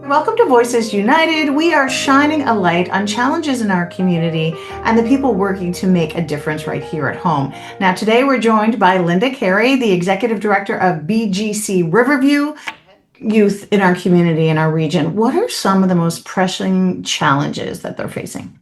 Welcome to Voices United. We are shining a light on challenges in our community and the people working to make a difference right here at home. Now, today we're joined by Lynda Carey, the Executive Director of BGC Riverview, youth in our community, in our region. What are some of the most pressing challenges that they're facing?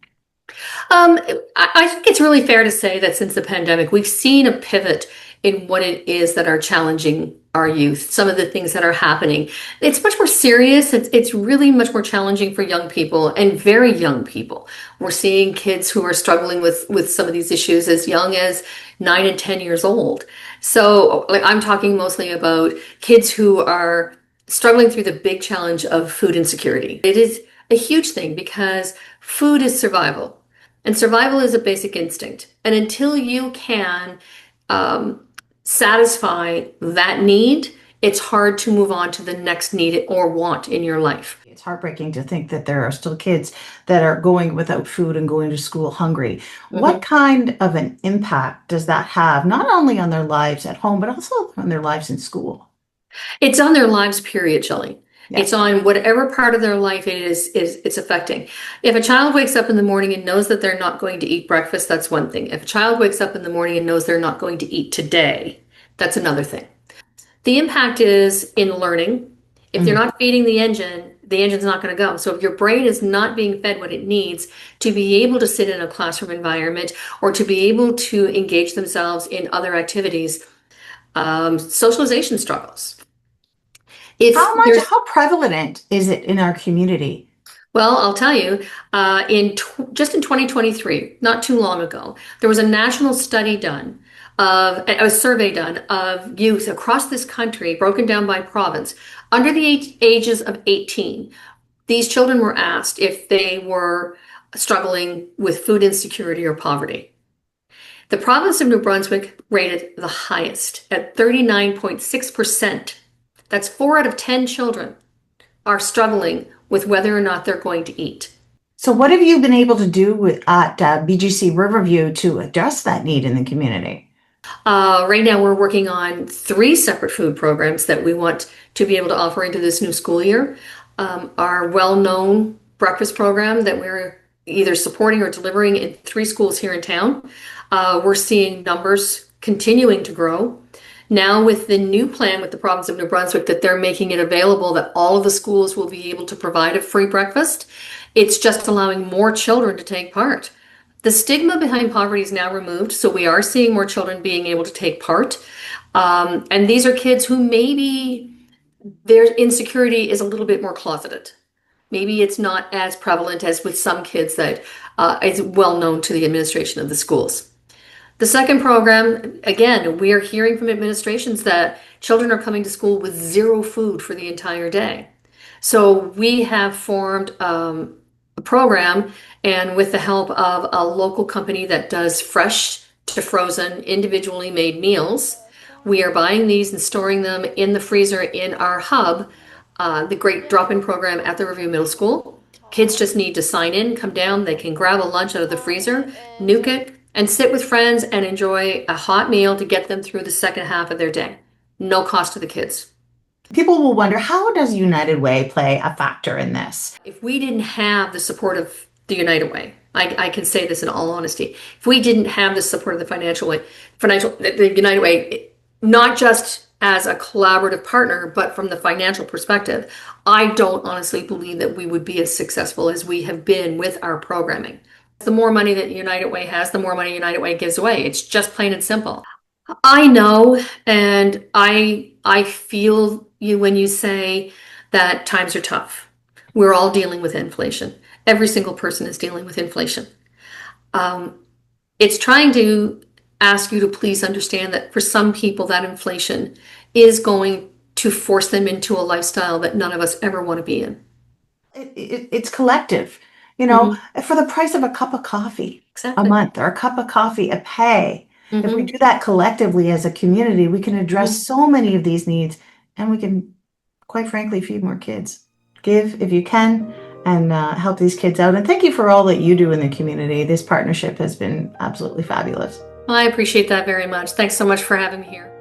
I think it's really fair to say that since the pandemic, we've seen a pivot in what it is that are challenging our youth, some of the things that are happening. It's much more serious. It's really much more challenging for young people and very young people. We're seeing kids who are struggling with some of these issues as young as 9 and 10 years old. So I'm talking mostly about kids who are struggling through the big challenge of food insecurity. It is a huge thing because food is survival. And survival is a basic instinct. And until you can satisfy that need, it's hard to move on to the next need or want in your life. It's heartbreaking to think that there are still kids that are going without food and going to school hungry. What kind of an impact does that have, not only on their lives at home, but also on their lives in school? It's on their lives, period, Shelley. Yeah. It's on whatever part of their life it's affecting. If a child wakes up in the morning and knows that they're not going to eat breakfast, that's one thing. If a child wakes up in the morning and knows they're not going to eat today, that's another thing. The impact is in learning. If they're not feeding the engine's not going to go. So if your brain is not being fed what it needs to be able to sit in a classroom environment or to be able to engage themselves in other activities, socialization struggles. How prevalent is it in our community? Well, I'll tell you, just in 2023, not too long ago, there was a national study done a survey done of youth across this country, broken down by province, under the ages of 18. These children were asked if they were struggling with food insecurity or poverty. The province of New Brunswick rated the highest at 39.6%. That's 4 out of 10 children are struggling with whether or not they're going to eat. So what have you been able to do at BGC Riverview to address that need in the community? Right now we're working on 3 separate food programs that we want to be able to offer into this new school year. Our well-known breakfast program that we're either supporting or delivering in 3 schools here in town. We're seeing numbers continuing to grow. Now with the new plan with the province of New Brunswick that they're making it available that all of the schools will be able to provide a free breakfast, it's just allowing more children to take part. The stigma behind poverty is now removed, so we are seeing more children being able to take part. And these are kids who maybe their insecurity is a little bit more closeted. Maybe it's not as prevalent as with some kids that is well known to the administration of the schools. The second program, again, we are hearing from administrations that children are coming to school with 0 food for the entire day. So we have formed a program, and with the help of a local company that does fresh to frozen, individually made meals, we are buying these and storing them in the freezer in our hub, the Great Drop-In program at the Riverview Middle School. Kids just need to sign in, come down, they can grab a lunch out of the freezer, nuke it, and sit with friends and enjoy a hot meal to get them through the second half of their day. No cost to the kids. People will wonder, how does United Way play a factor in this? If we didn't have the support of the United Way, I can say this in all honesty, if we didn't have the support of the United Way, not just as a collaborative partner, but from the financial perspective, I don't honestly believe that we would be as successful as we have been with our programming. The more money that United Way has, the more money United Way gives away. It's just plain and simple. I know, and I feel you when you say that times are tough. We're all dealing with inflation. Every single person is dealing with inflation. It's trying to ask you to please understand that for some people that inflation is going to force them into a lifestyle that none of us ever want to be in. It's collective. You know, for the price of a cup of coffee a month or a cup of coffee a pay, if we do that collectively as a community, we can address so many of these needs and we can, quite frankly, feed more kids. Give if you can and help these kids out. And thank you for all that you do in the community. This partnership has been absolutely fabulous. Well, I appreciate that very much. Thanks so much for having me here.